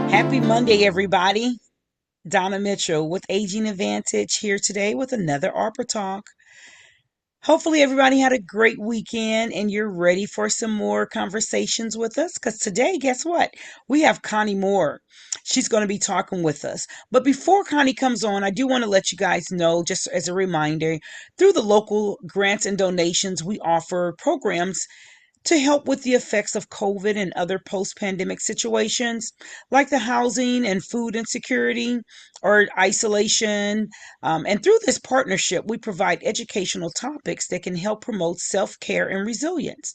Happy Monday, everybody. Donna Mitchell with Aging Advantage here today with another ARPA Talk. Hopefully, everybody had a great weekend and you're ready for some more conversations with us. Because today, guess what? We have Connie Moore. She's going to be talking with us. But before Connie comes on, I do want to let you guys know, just as a reminder, through the local grants and donations, we offer programs to help with the effects of COVID and other post pandemic situations like the housing and food insecurity or isolation. And through this partnership, we provide educational topics that can help promote self care and resilience.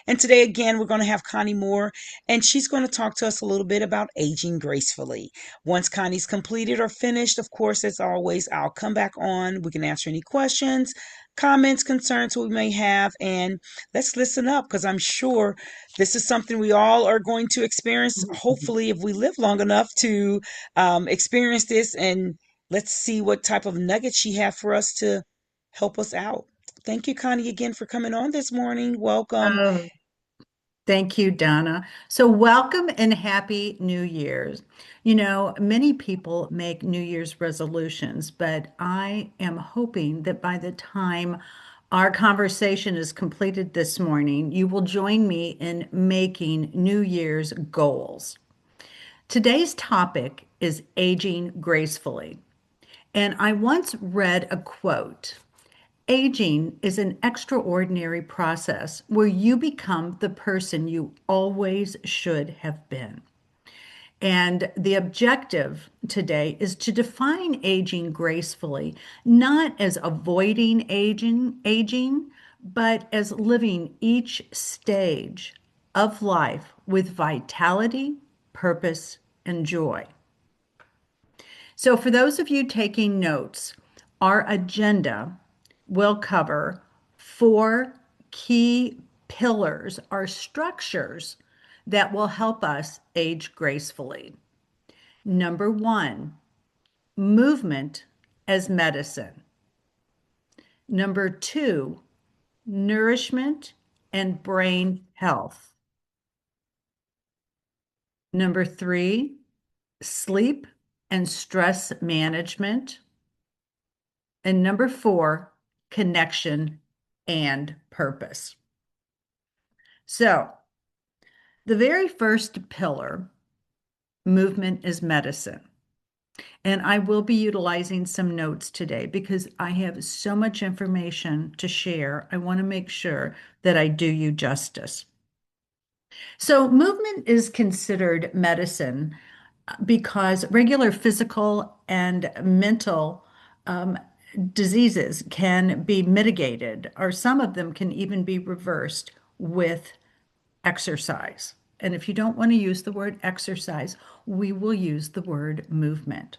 And today, again, we're going to have Connie Moore, and she's going to talk to us a little bit about aging gracefully. Once Connie's completed or finished, of course, as always, I'll come back on. We can answer any questions, comments, concerns we may have, and let's listen up because I'm sure this is something we all are going to experience. Hopefully, if we live long enough to experience this, and let's see what type of nuggets she have for us to help us out. Thank you, Connie, again for coming on this morning. Welcome. Oh, thank you, Donna. So, welcome and happy New Year's. Many people make New Year's resolutions, but I am hoping that by the time our conversation is completed this morning, you will join me in making New Year's goals. Today's topic is aging gracefully. And I once read a quote. Aging is an extraordinary process where you become the person you always should have been. And the objective today is to define aging gracefully, not as avoiding aging, but as living each stage of life with vitality, purpose, and joy. So, for those of you taking notes, our agenda will cover four key pillars or structures that will help us age gracefully. Number one, movement as medicine. Number two, nourishment and brain health. Number three, sleep and stress management. And number four, connection and purpose. So, the very first pillar, movement is medicine. And I will be utilizing some notes today because I have so much information to share. I want to make sure that I do you justice. So, movement is considered medicine because regular physical and mental diseases can be mitigated, or some of them can even be reversed with exercise. And if you don't want to use the word exercise, we will use the word movement.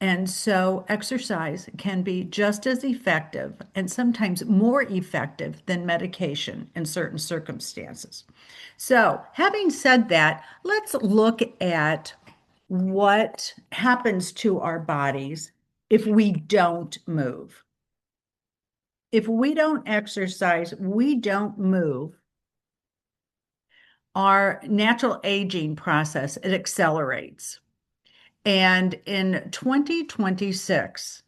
And so exercise can be just as effective and sometimes more effective than medication in certain circumstances. So, having said that, let's look at what happens to our bodies if we don't move. If we don't exercise, we don't move, our natural aging process, it accelerates. And in 2026,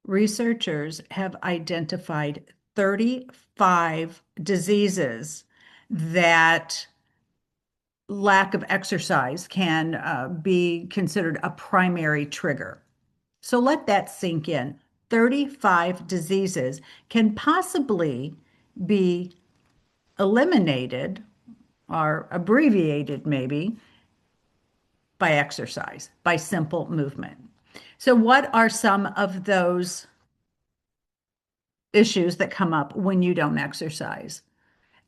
researchers have identified 35 diseases that lack of exercise can be considered a primary trigger. So let that sink in. 35 diseases can possibly be eliminated or abbreviated, maybe, by exercise, by simple movement. So, what are some of those issues that come up when you don't exercise?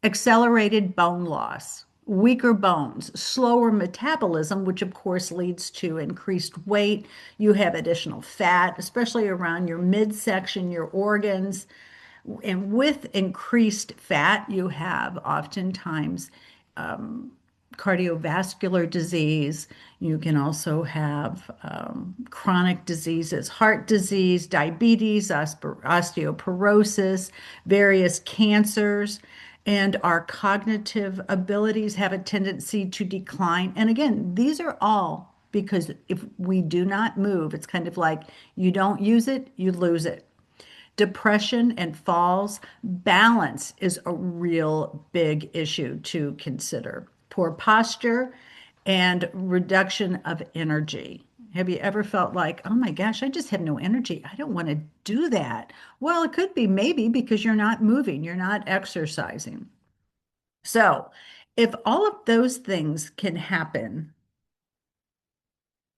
Accelerated bone loss, weaker bones, slower metabolism, which of course leads to increased weight. You have additional fat, especially around your midsection, your organs. And with increased fat, you have oftentimes cardiovascular disease. You can also have chronic diseases, heart disease, diabetes, osteoporosis, various cancers. and our cognitive abilities have a tendency to decline. And again, these are all because if we do not move, it's kind of like you don't use it, you lose it. Depression and falls, balance is a real big issue to consider. Poor posture and reduction of energy. Have you ever felt like, oh my gosh, I just have no energy. I don't want to do that. Well, it could be maybe because you're not moving, you're not exercising. So, if all of those things can happen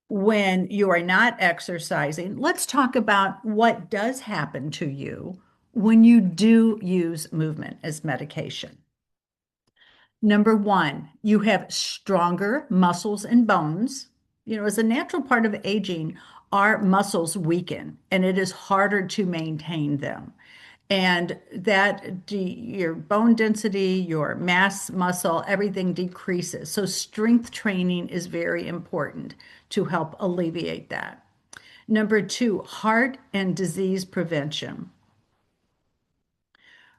when you are not exercising, let's talk about what does happen to you when you do use movement as medication. Number one, you have stronger muscles and bones. As a natural part of aging, our muscles weaken and it is harder to maintain them. And your bone density, your mass muscle, everything decreases. So strength training is very important to help alleviate that. Number two, heart and disease prevention.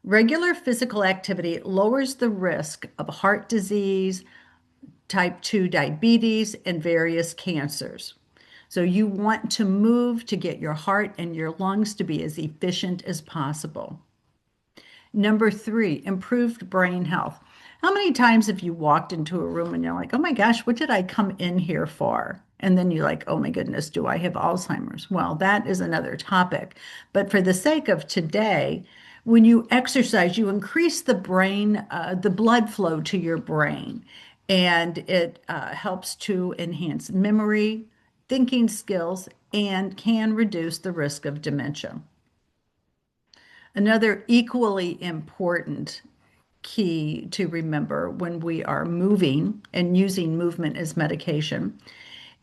Regular physical activity lowers the risk of heart disease, type 2 diabetes, and various cancers. So you want to move to get your heart and your lungs to be as efficient as possible. Number three, improved brain health. How many times have you walked into a room and you're like, oh my gosh, what did I come in here for? And then you're like, oh my goodness, do I have Alzheimer's? Well, that is another topic. But for the sake of today, when you exercise, you increase the blood flow to your brain, and it helps to enhance memory, thinking skills, and can reduce the risk of dementia. Another equally important key to remember when we are moving and using movement as medication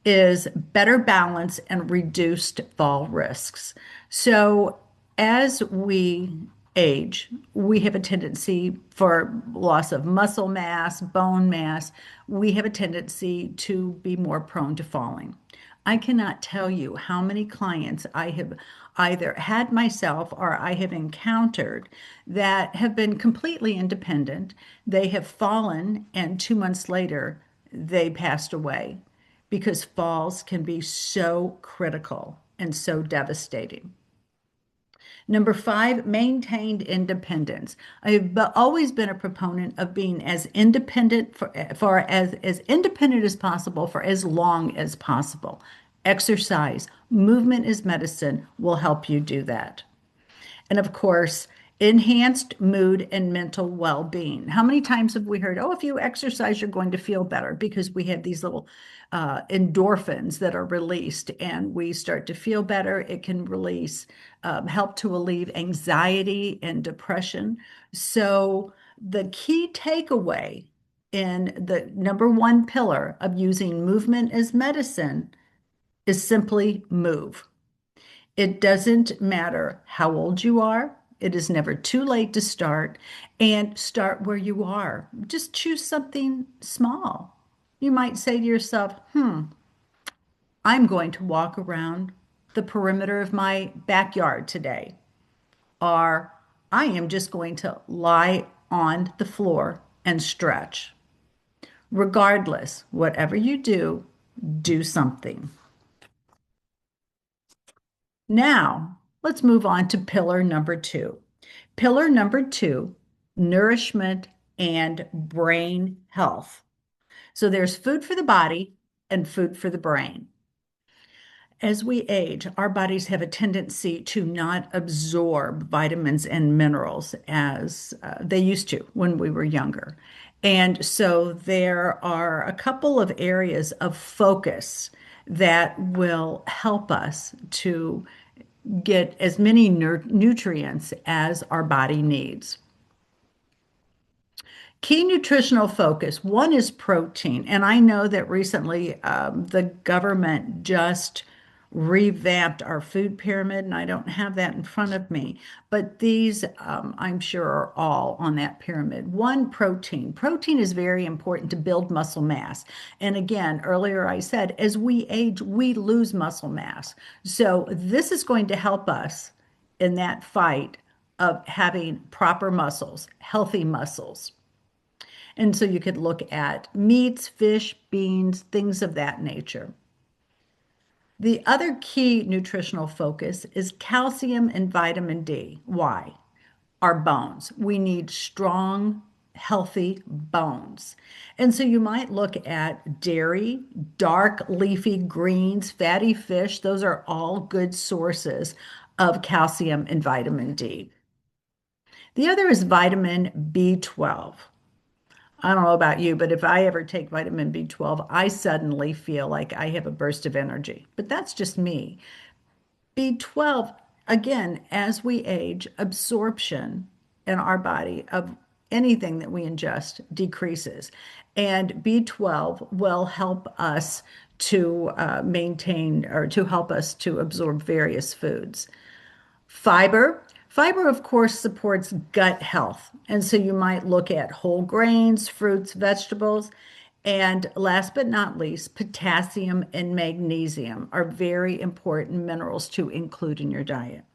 is better balance and reduced fall risks. So, as we age, we have a tendency for loss of muscle mass, bone mass. We have a tendency to be more prone to falling. I cannot tell you how many clients I have either had myself or I have encountered that have been completely independent. They have fallen, and 2 months later, they passed away because falls can be so critical and so devastating. Number five, maintained independence. I've always been a proponent of being as independent as independent as possible for as long as possible. Exercise, movement is medicine will help you do that. And of course, enhanced mood and mental well-being. How many times have we heard, oh, if you exercise, you're going to feel better because we have these little endorphins that are released and we start to feel better. It can help to alleviate anxiety and depression. So the key takeaway in the number one pillar of using movement as medicine is simply move. It doesn't matter how old you are. It is never too late to start, and start where you are. Just choose something small. You might say to yourself, I'm going to walk around the perimeter of my backyard today. Or I am just going to lie on the floor and stretch. Regardless, whatever you do, do something. Now, let's move on to pillar number two. Pillar number two, nourishment and brain health. So there's food for the body and food for the brain. As we age, our bodies have a tendency to not absorb vitamins and minerals as they used to when we were younger. And so there are a couple of areas of focus that will help us to get as many nutrients as our body needs. Key nutritional focus. One is protein. And I know that recently the government just revamped our food pyramid, and I don't have that in front of me, but these I'm sure are all on that pyramid. One, protein. Protein is very important to build muscle mass. And again, earlier I said, as we age, we lose muscle mass. So this is going to help us in that fight of having proper muscles, healthy muscles. And so you could look at meats, fish, beans, things of that nature. The other key nutritional focus is calcium and vitamin D. Why? Our bones. We need strong, healthy bones. And so you might look at dairy, dark leafy greens, fatty fish. Those are all good sources of calcium and vitamin D. The other is vitamin B12. I don't know about you, but if I ever take vitamin B12, I suddenly feel like I have a burst of energy. But that's just me. B12, again, as we age, absorption in our body of anything that we ingest decreases. And B12 will help us to maintain or to help us to absorb various foods. Fiber. Fiber, of course, supports gut health. And so you might look at whole grains, fruits, vegetables. And last but not least, potassium and magnesium are very important minerals to include in your diet.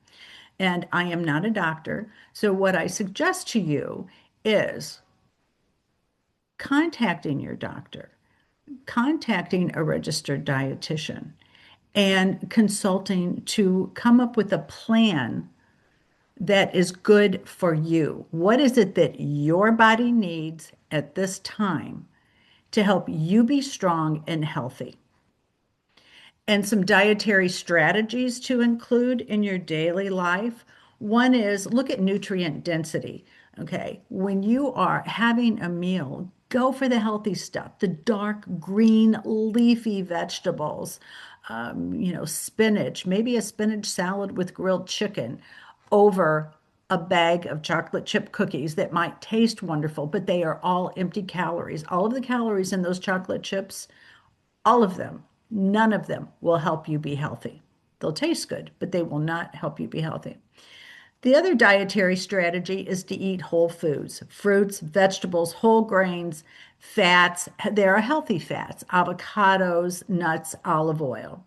And I am not a doctor. So what I suggest to you is contacting your doctor, contacting a registered dietitian, and consulting to come up with a plan that is good for you. What is it that your body needs at this time to help you be strong and healthy? And some dietary strategies to include in your daily life. One is look at nutrient density. Okay. When you are having a meal, go for the healthy stuff, the dark green leafy vegetables, spinach, maybe a spinach salad with grilled chicken over a bag of chocolate chip cookies that might taste wonderful, but they are all empty calories. All of the calories in those chocolate chips, all of them, none of them will help you be healthy. They'll taste good, but they will not help you be healthy. The other dietary strategy is to eat whole foods, fruits, vegetables, whole grains, fats. There are healthy fats, avocados, nuts, olive oil.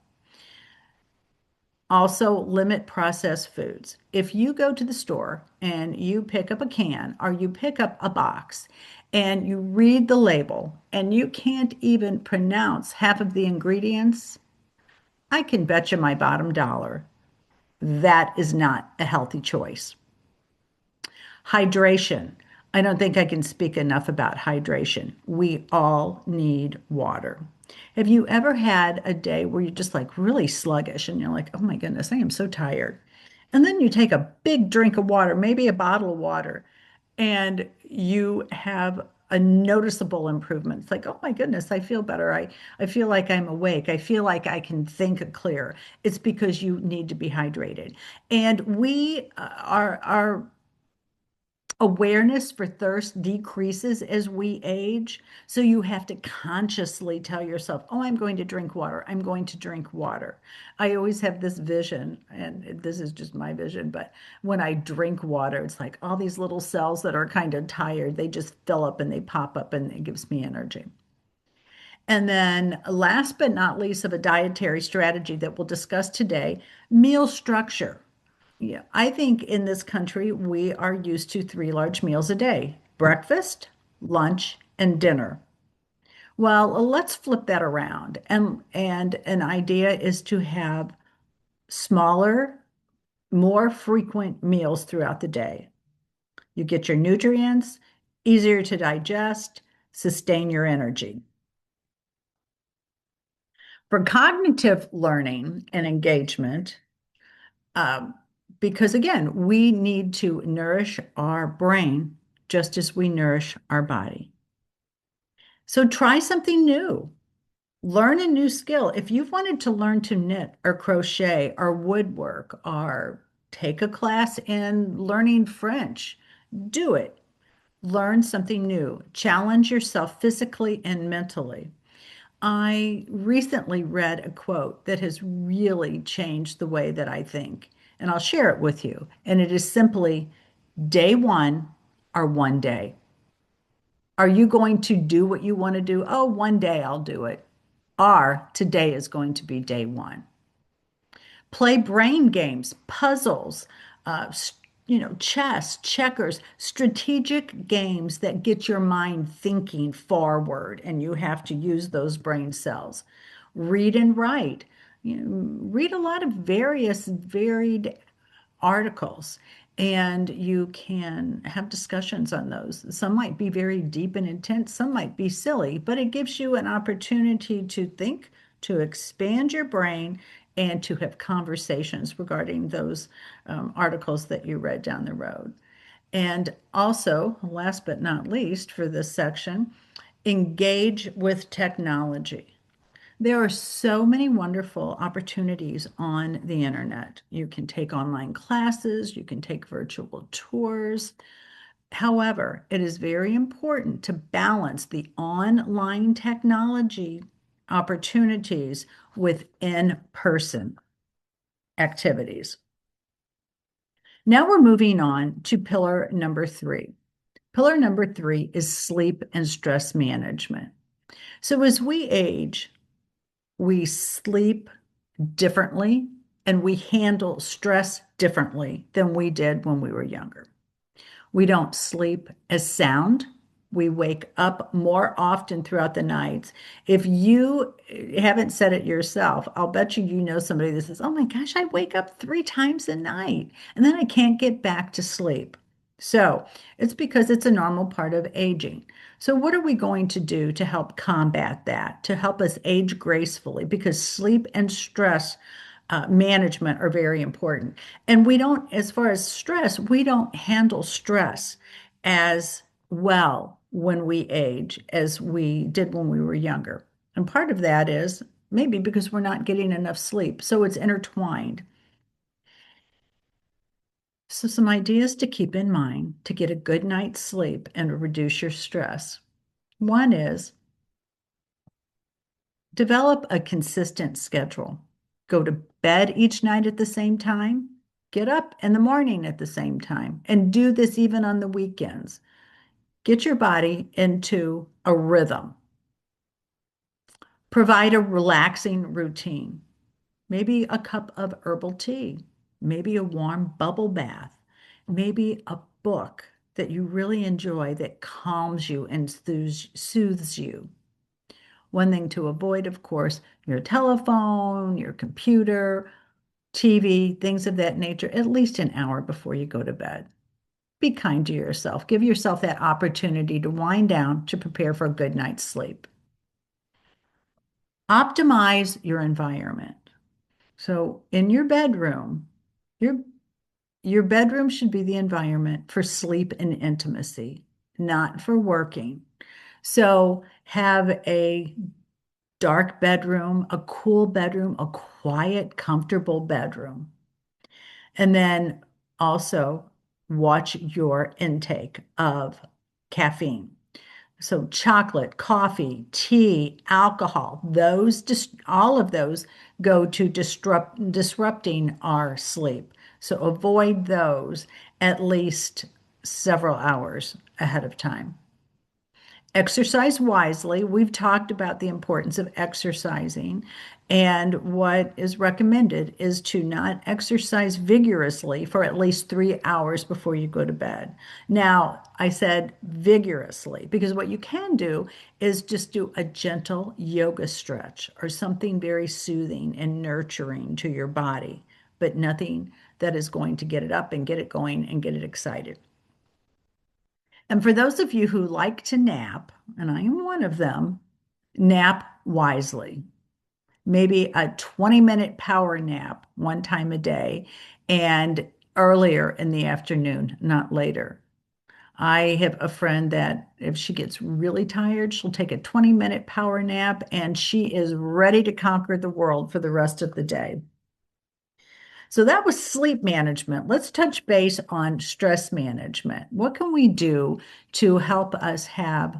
Also, limit processed foods. If you go to the store and you pick up a can or you pick up a box and you read the label and you can't even pronounce half of the ingredients, I can bet you my bottom dollar that is not a healthy choice. Hydration. I don't think I can speak enough about hydration. We all need water. Have you ever had a day where you're just like really sluggish and you're like, oh my goodness, I am so tired? And then you take a big drink of water, maybe a bottle of water, and you have a noticeable improvement. It's like, oh my goodness, I feel better. I feel like I'm awake. I feel like I can think clear. It's because you need to be hydrated. And we our awareness for thirst decreases as we age. So you have to consciously tell yourself, oh, I'm going to drink water. I'm going to drink water. I always have this vision, and this is just my vision, but when I drink water, it's like all these little cells that are kind of tired, they just fill up and they pop up and it gives me energy. And then last but not least of a dietary strategy that we'll discuss today, meal structure. Yeah, I think in this country, we are used to three large meals a day, breakfast, lunch, and dinner. Well, let's flip that around. And an idea is to have smaller, more frequent meals throughout the day. You get your nutrients, easier to digest, sustain your energy. For cognitive learning and engagement, Um, because again, we need to nourish our brain just as we nourish our body. So try something new. Learn a new skill. If you've wanted to learn to knit or crochet or woodwork or take a class in learning French, do it. Learn something new. Challenge yourself physically and mentally. I recently read a quote that has really changed the way that I think, and I'll share it with you. And it is simply day one or one day. Are you going to do what you want to do? Oh, one day I'll do it. Or today is going to be day one. Play brain games, puzzles, chess, checkers, strategic games that get your mind thinking forward, and you have to use those brain cells. Read and write. Read a lot of varied articles, and you can have discussions on those. Some might be very deep and intense, some might be silly, but it gives you an opportunity to think, to expand your brain, and to have conversations regarding those articles that you read down the road. And also, last but not least, for this section, engage with technology. There are so many wonderful opportunities on the internet. You can take online classes, you can take virtual tours. However, it is very important to balance the online technology opportunities with in-person activities. Now we're moving on to pillar number 3. Pillar number 3 is sleep and stress management. So as we age, we sleep differently and we handle stress differently than we did when we were younger. We don't sleep as sound. We wake up more often throughout the nights. If you haven't said it yourself, I'll bet you know somebody that says, "Oh my gosh, I wake up 3 times a night and then I can't get back to sleep." So it's because it's a normal part of aging. So, what are we going to do to help combat that, to help us age gracefully? Because sleep and stress management are very important. And we don't, as far as stress, we don't handle stress as well when we age as we did when we were younger. And part of that is maybe because we're not getting enough sleep. So it's intertwined. So, some ideas to keep in mind to get a good night's sleep and reduce your stress. One is develop a consistent schedule. Go to bed each night at the same time. Get up in the morning at the same time. And do this even on the weekends. Get your body into a rhythm. Provide a relaxing routine. Maybe a cup of herbal tea. Maybe a warm bubble bath. Maybe a book that you really enjoy that calms you and soothes you. One thing to avoid, of course, your telephone, your computer, TV, things of that nature, at least an hour before you go to bed. Be kind to yourself. Give yourself that opportunity to wind down to prepare for a good night's sleep. Optimize your environment. So in your bedroom, your your bedroom should be the environment for sleep and intimacy, not for working. So have a dark bedroom, a cool bedroom, a quiet, comfortable bedroom. And then also watch your intake of caffeine. So chocolate, coffee, tea, alcohol, all of those go to disrupting our sleep. So avoid those at least several hours ahead of time. Exercise wisely. We've talked about the importance of exercising, and what is recommended is to not exercise vigorously for at least 3 hours before you go to bed. Now, I said vigorously because what you can do is just do a gentle yoga stretch or something very soothing and nurturing to your body, but nothing that is going to get it up and get it going and get it excited. And for those of you who like to nap, and I am one of them, nap wisely. Maybe a 20-minute power nap one time a day and earlier in the afternoon, not later. I have a friend that if she gets really tired, she'll take a 20-minute power nap and she is ready to conquer the world for the rest of the day. So that was sleep management. Let's touch base on stress management. What can we do to help us have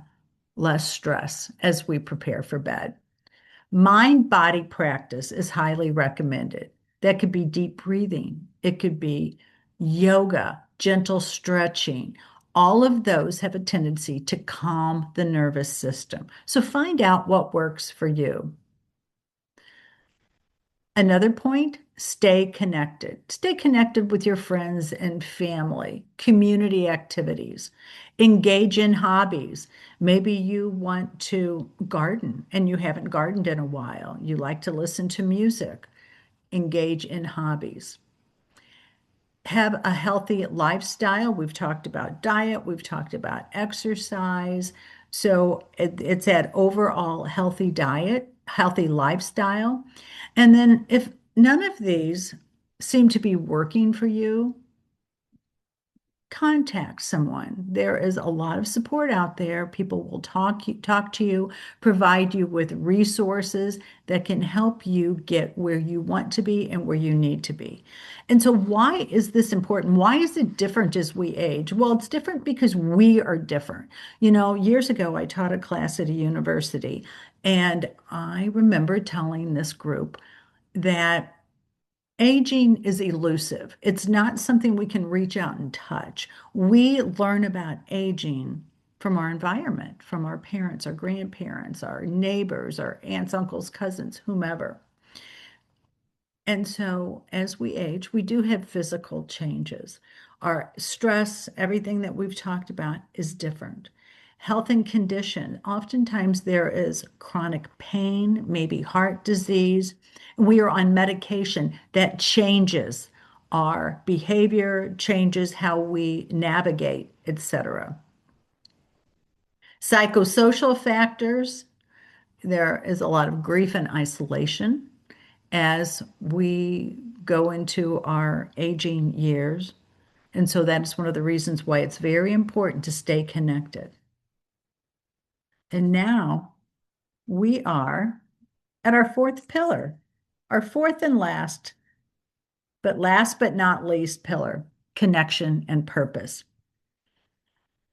less stress as we prepare for bed? Mind body practice is highly recommended. That could be deep breathing, it could be yoga, gentle stretching. All of those have a tendency to calm the nervous system. So find out what works for you. Another point stay connected. Stay connected with your friends and family, community activities. Engage in hobbies. Maybe you want to garden and you haven't gardened in a while. You like to listen to music. Engage in hobbies. Have a healthy lifestyle. We've talked about diet, we've talked about exercise. So it's that overall healthy diet, healthy lifestyle. And then if none of these seem to be working for you, contact someone. There is a lot of support out there. People will talk to you, provide you with resources that can help you get where you want to be and where you need to be. And so why is this important? Why is it different as we age? Well, it's different because we are different. Years ago, I taught a class at a university, and I remember telling this group that aging is elusive. It's not something we can reach out and touch. We learn about aging from our environment, from our parents, our grandparents, our neighbors, our aunts, uncles, cousins, whomever. And so as we age, we do have physical changes. Our stress, everything that we've talked about is different. Health and condition, oftentimes there is chronic pain, maybe heart disease. We are on medication that changes our behavior, changes how we navigate, etc. Psychosocial factors, there is a lot of grief and isolation as we go into our aging years. And so that is one of the reasons why it's very important to stay connected. And now we are at our fourth pillar, our fourth and last but not least pillar, connection and purpose.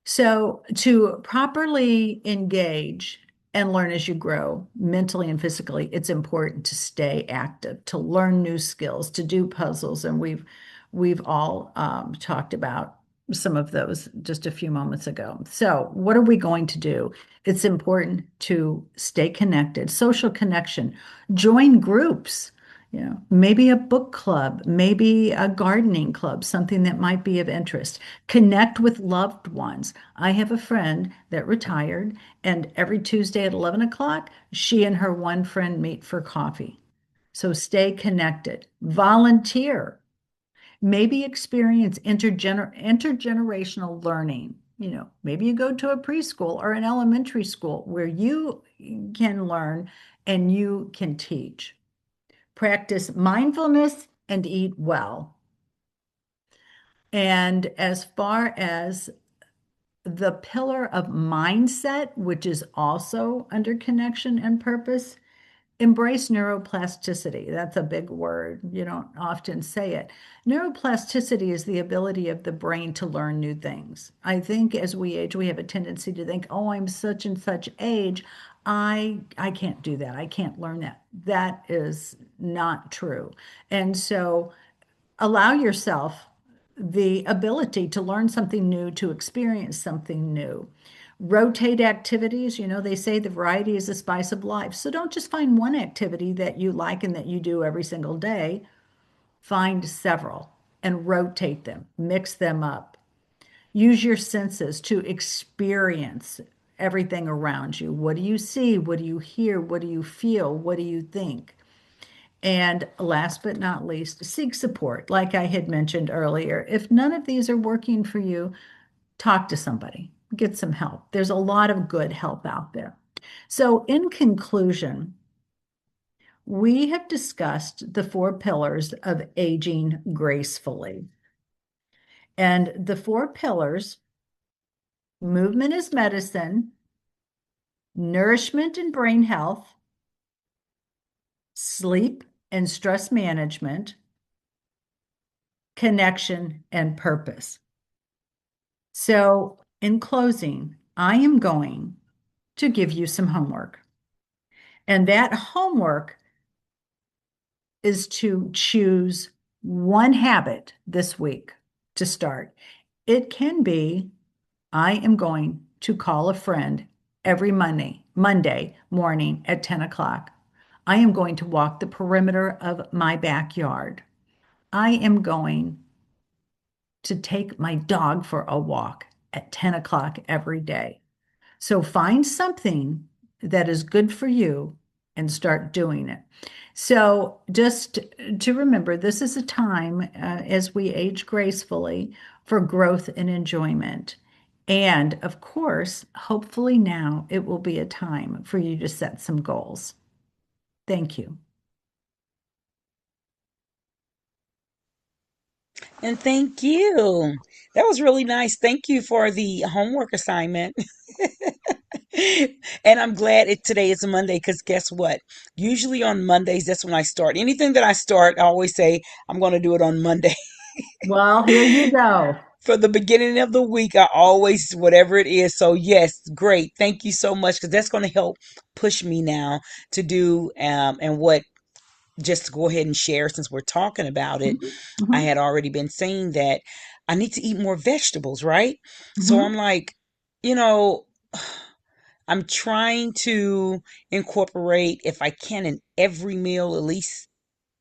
So, to properly engage and learn as you grow, mentally and physically, it's important to stay active, to learn new skills, to do puzzles, and we've all talked about some of those just a few moments ago. So, what are we going to do? It's important to stay connected, social connection, join groups. Maybe a book club, maybe a gardening club, something that might be of interest. Connect with loved ones. I have a friend that retired, and every Tuesday at 11 o'clock, she and her one friend meet for coffee. So stay connected. Volunteer. Maybe experience intergenerational learning. Maybe you go to a preschool or an elementary school where you can learn and you can teach. Practice mindfulness and eat well. And as far as the pillar of mindset, which is also under connection and purpose, embrace neuroplasticity. That's a big word. You don't often say it. Neuroplasticity is the ability of the brain to learn new things. I think as we age, we have a tendency to think, oh, I'm such and such age. I can't do that. I can't learn that. That is not true. And so allow yourself the ability to learn something new, to experience something new. Rotate activities. They say the variety is the spice of life. So don't just find one activity that you like and that you do every single day. Find several and rotate them, mix them up. Use your senses to experience everything around you. What do you see? What do you hear? What do you feel? What do you think? And last but not least, seek support. Like I had mentioned earlier, if none of these are working for you, talk to somebody, get some help. There's a lot of good help out there. So, in conclusion, we have discussed the four pillars of aging gracefully. And the four pillars: movement is medicine, nourishment and brain health, sleep and stress management, connection and purpose. So, in closing, I am going to give you some homework. And that homework is to choose one habit this week to start. It can be, I am going to call a friend every Monday morning at 10 o'clock. I am going to walk the perimeter of my backyard. I am going to take my dog for a walk at 10 o'clock every day. So find something that is good for you and start doing it. So just to remember, this is a time as we age gracefully for growth and enjoyment. And of course, hopefully now it will be a time for you to set some goals. Thank you. And thank you. That was really nice. Thank you for the homework assignment. And I'm glad today is a Monday because guess what? Usually on Mondays, that's when I start. Anything that I start, I always say I'm going to do it on Monday. Well, here you go. For the beginning of the week, I always, whatever it is. So, yes, great. Thank you so much because that's going to help push me now to do and what just to go ahead and share since we're talking about it. Mhm, I mhm, had already been saying that I need to eat more vegetables, right? So I'm mhm, like, you know, I'm trying to incorporate, if I can, in every meal at least.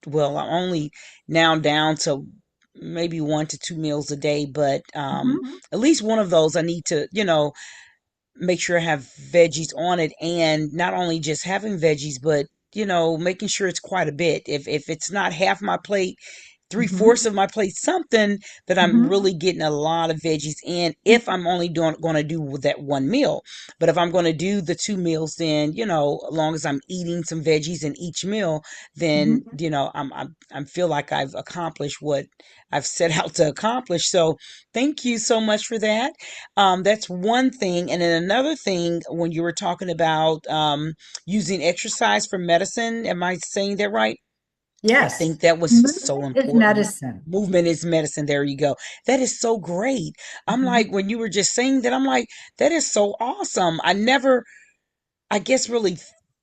Well, I'm only now down to maybe 1 to 2 meals a day, but mhm, at least one of those I need to, make sure I have veggies on it, and not only just having veggies, but making sure it's quite a bit. If it's not half my plate, three-fourths mhm, of my plate, something that I'm mhm, really getting a lot of veggies in. If I'm only doing going to do with that one meal, but if I'm going to do the 2 meals, then as long as I'm eating some veggies in each meal, then mhm. I'm feel like I've accomplished what I've set out to accomplish. So thank you so much for that. That's one thing. And then another thing, when you were talking about using exercise for medicine, am I saying that right? I Yes, think that was so movement is important. medicine. Movement is medicine. There you go. That is so great. I'm Mhm, like, when you were just saying that, I'm like, that is so awesome. I never, I guess, really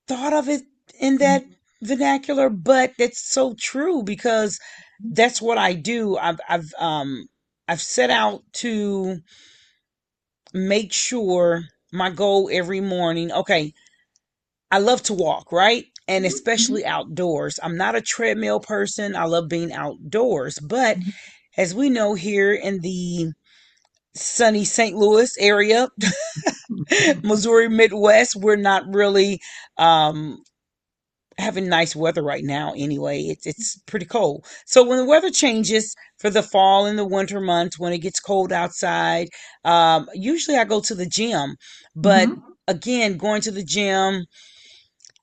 thought of it in that vernacular, but that's so true because that's what I do. I've set out to make sure my goal every morning. Okay, I love to walk, right? And mhm, especially outdoors. I'm not a treadmill person. I love being outdoors. But mhm, as we know here in the sunny St. Louis area, mhm. Missouri Midwest, we're not really um, having nice weather right now anyway. It's pretty cold. So when the weather changes for the fall and the winter months, when it gets cold outside, usually I go to the gym. But Mhm. again, going to the gym,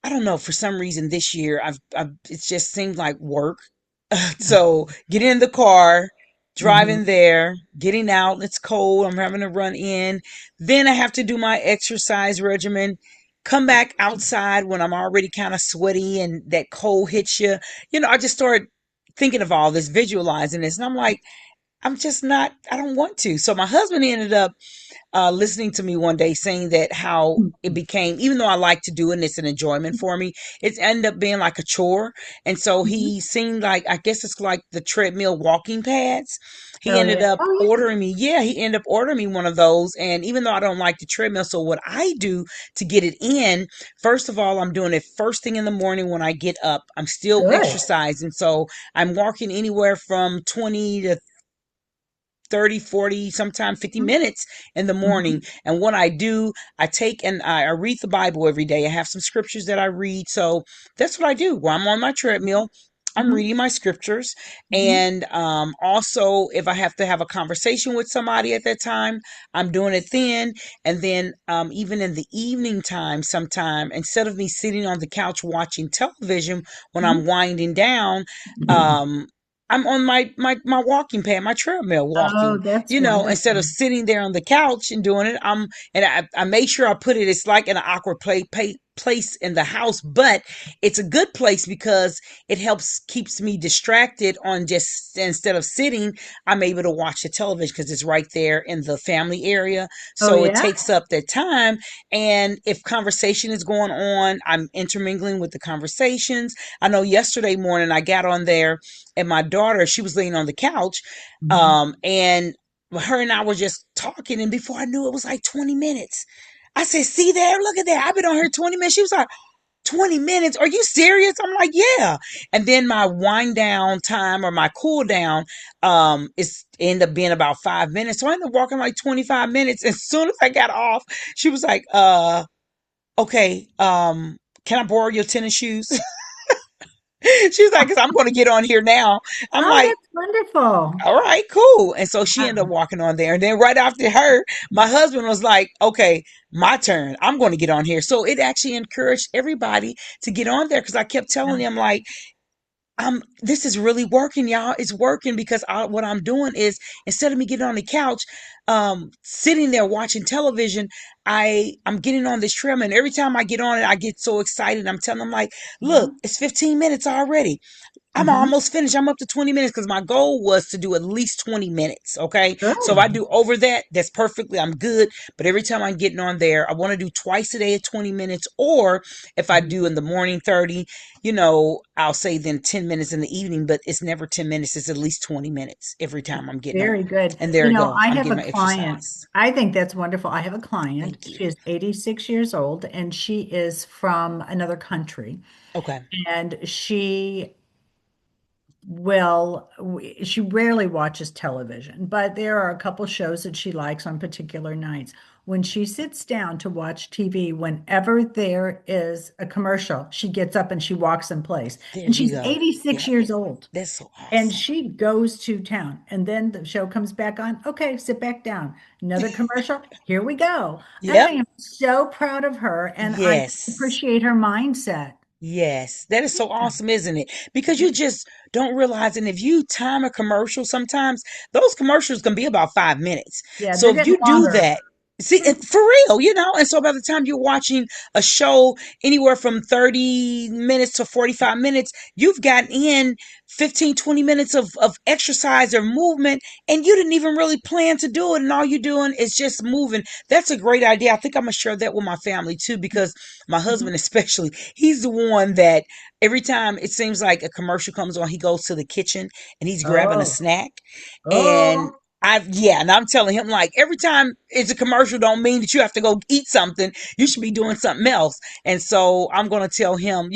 I don't know, for some reason this year I've it just seemed like work. So getting in the car, driving Mhm. there, getting out, it's cold, I'm having to run in. Then I have to do my exercise regimen, come back outside when I'm already kind of sweaty and that cold hits you. I just started thinking of all this, visualizing this, and I'm like, I'm just not, I don't want to. So my husband ended up listening to me one day saying that how it became, even though I like to do it and it's an enjoyment for me, it's ended up being like a chore. And so Mhm. he seemed like, I guess it's like the treadmill walking pads. He Oh ended yeah. up Oh ordering me, yeah, he ended up ordering me one of those. And even though I don't like the treadmill, so what I do to get it in, first of all, I'm doing it first thing in the morning when I get up. I'm yeah. still Good. exercising. So I'm walking anywhere from 20 to 30, 40, sometimes 50 Mhm. minutes in the morning. Mhm. And what I do, I take and I read the Bible every day. I have some scriptures that I read. So that's what I do. While I'm on my treadmill, I'm Mhm. reading my scriptures. Mhm. And also, if I have to have a conversation with somebody at that time, I'm doing it then. And then even in the evening time, sometime, instead of me sitting on the couch watching television when I'm Mhm. winding down, Mhm. um, I'm on my walking pad, my treadmill Oh, walking, that's instead of wonderful. sitting there on the couch and doing it. I made sure I put it, it's like in an awkward place in the house, but it's a good place because it helps keeps me distracted on just instead of sitting, I'm able to watch the television because it's right there in the family area. Oh So it yeah. takes up that time. And if conversation is going on, I'm intermingling with the conversations. I know yesterday morning I got on there and my daughter, she was laying on the couch, Mhm. and her and I were just talking, and before I knew it was like 20 minutes. I said, see there, look at that. I've been on here 20 minutes. She was like, 20 minutes? Are you serious? I'm like, yeah. And then my wind down time or my cool down is end up being about 5 minutes. So I ended up walking like 25 minutes. As soon as I got off, she was like, okay, can I borrow your tennis shoes? She's like, because I'm going to get on here now. I'm Oh, like, that's wonderful. all right, cool. And so she ended up Wow. walking on there. And then right after her, my husband was like, okay, my turn. I'm going to get on here. So it actually encouraged everybody to get on there because I kept telling Yeah. them, like, this is really working, y'all. It's working because what I'm doing is instead of me getting on the couch, sitting there watching television, I'm getting on this treadmill. And every time I get on it, I get so excited. I'm telling them, like, look, Mhm. it's 15 minutes already. I'm Mhm. almost finished. I'm up to 20 minutes because my goal was to do at least 20 minutes. Okay. So if I Good. do over that, that's perfectly, I'm good. But every time I'm getting on there, I want to do twice a day at 20 minutes. Or if I Mhm. do in the morning 30, I'll say then 10 minutes in the evening, but it's never 10 minutes. It's at least 20 minutes every time I'm getting on. Very good. And there you go. I I'm have getting a my client. exercise. I think that's wonderful. I have a client. Thank you. She is 86 years old and she is from another country. Okay. And she rarely watches television, but there are a couple shows that she likes on particular nights. When she sits down to watch TV, whenever there is a commercial, she gets up and she walks in place. There And you she's go. 86 Yep. years old. That's so And awesome. she goes to town. And then the show comes back on. Okay, sit back down. Another commercial. Here we go. And I Yep. am so proud of her. And I Yes. appreciate her mindset. Yes, that is so awesome, isn't it? Because you just don't realize, and if you time a commercial, sometimes those commercials can be about 5 minutes. Yeah, they're So if getting you do longer. that, see, for real, and so by the time you're watching a show anywhere from 30 minutes to 45 minutes, you've gotten in 15, 20 minutes of exercise or movement, and you didn't even really plan to do it. And all you're doing is just moving. That's a great idea. I think I'm going to share that with my family too, because my Mhm. husband, especially, he's the one that every time it seems like a commercial comes on, he goes to the kitchen and he's grabbing a Oh, snack. And oh. and I'm telling him, like, every time it's a commercial don't mean that you have to go eat something. You should be doing something else. And so I'm going to tell him,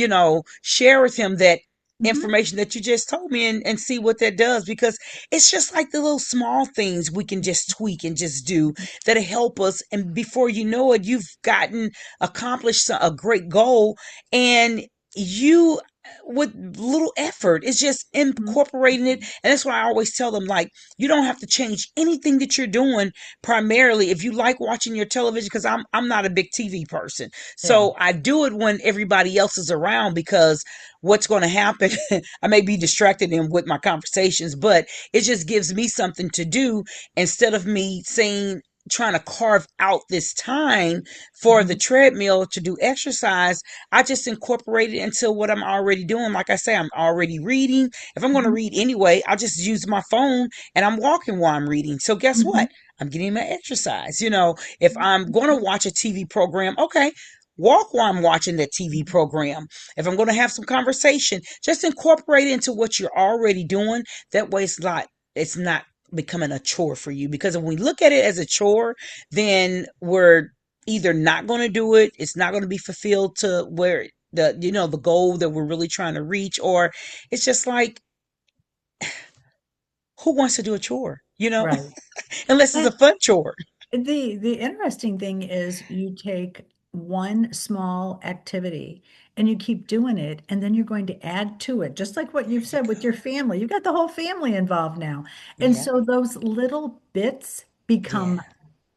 share with him that Mhm. information that you just told me, and see what that does, because it's just like the little small things we can just tweak and just do that help us. And before you know it, you've gotten accomplished a great goal. And you, with little effort, it's just Mhm. incorporating it. And that's why I always tell them, like, you don't have to change anything that you're doing. Primarily, if you like watching your television, because I'm not a big TV person, Yeah. so I do it when everybody else is around, because what's going to happen, I may be distracted in with my conversations, but it just gives me something to do instead of me saying, trying to carve out this time for the Mhm. treadmill to do exercise. I just incorporate it into what I'm already doing. Like I say, I'm already reading. If I'm going to Mhm. read anyway, I'll just use my phone and I'm walking while I'm reading. So guess Mhm. what? I'm getting my exercise. If I'm going to watch a TV program, okay, walk while I'm watching that TV program. If I'm going to have some conversation, just incorporate it into what you're already doing. That way it's not becoming a chore for you, because if we look at it as a chore, then we're either not going to do it, it's not going to be fulfilled to where the goal that we're really trying to reach, or it's just like, who wants to do a chore, Right. unless it's a And fun chore. the interesting thing is you take one small activity and you keep doing it, and then you're going to add to it, just like what There you've you said with your go. family. You've got the whole family involved now. And Yep. so those little bits Yeah. become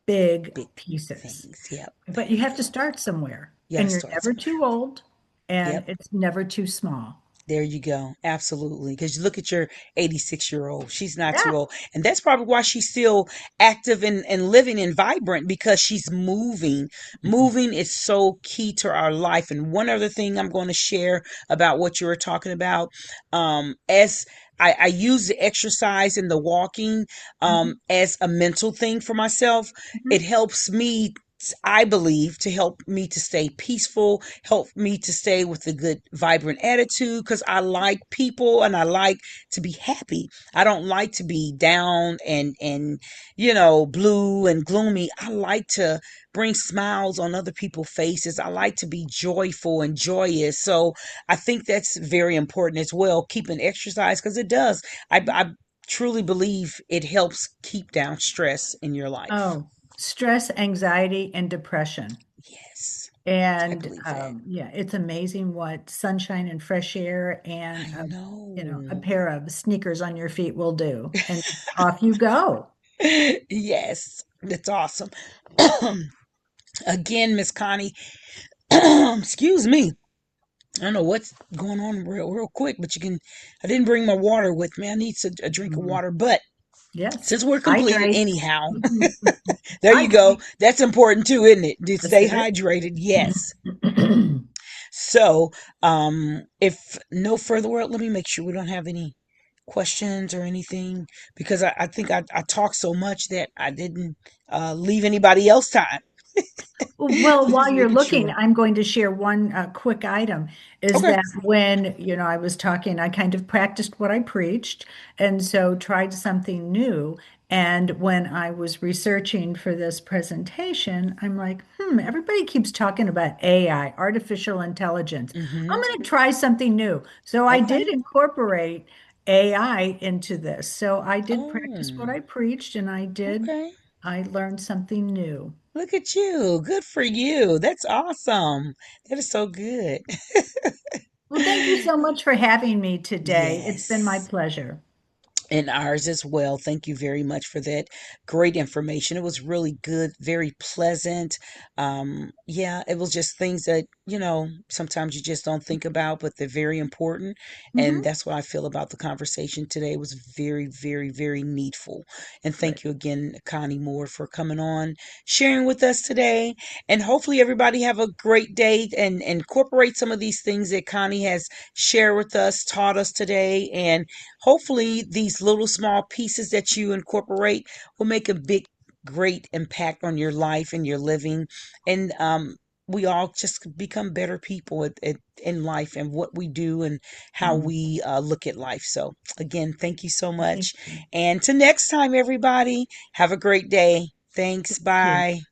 big Big pieces. things. Yep. There But you you have go. to start somewhere, You got to and you're start never somewhere. too old, and Yep. it's never too small. There you go. Absolutely. Because you look at your 86-year-old. She's not too Yeah. old. And that's probably why she's still active and living and vibrant, because she's moving. Mhm. Moving is so key to our life. And one other thing I'm going to share about what you were talking about, as I use the exercise and the walking Mhm. as a mental thing for myself. Mhm. It helps me. I believe, to help me to stay peaceful, help me to stay with a good, vibrant attitude, because I like people and I like to be happy. I don't like to be down and blue and gloomy. I like to bring smiles on other people's faces. I like to be joyful and joyous. So I think that's very important as well, keeping exercise, because it does. I truly believe it helps keep down stress in your life. Oh, stress, anxiety, and depression. Yes. I And believe that. yeah, it's amazing what sunshine and fresh air and I a know. pair of sneakers on your feet will do. And off you go. Yes, that's awesome. Again, Miss Connie, excuse me. I don't know what's going on real quick, but you can. I didn't bring my water with me. I need a drink of Mm, water. But yes. since we're completed, Hydrate. anyhow, there you go. Hydrate. That's important too, isn't it? To Yes, stay it hydrated. Yes. is. So, if no further word, let me make sure we don't have any questions or anything, because I think I talked so much that I didn't leave anybody else time. Well, So while just you're making looking, sure. I'm going to share one quick item is Okay. that when, I was talking, I kind of practiced what I preached and so tried something new. And when I was researching for this presentation, I'm like, everybody keeps talking about AI, artificial intelligence. I'm Mm-hmm. going to try something new. So I Okay. did incorporate AI into this. So I did practice what Oh, I preached and okay. I learned something new. Look at you. Good for you. That's awesome. That is so good. Well, thank you so much for having me today. It's been my Yes. pleasure. And ours as well. Thank you very much for that great information. It was really good, very pleasant. Yeah, it was just things that, sometimes you just don't think about, but they're very important. And Hmm. that's what I feel about the conversation today. It was very, very, very needful. And Good. thank you again, Connie Moore, for coming on, sharing with us today. And hopefully everybody have a great day and incorporate some of these things that Connie has shared with us, taught us today. And hopefully these little small pieces that you incorporate will make a big, great impact on your life and your living. And we all just become better people in life and what we do and how Mm, we look at life. So, again, thank you so thank much. you. And till next time, everybody, have a great day. Thanks. Thank you. Bye.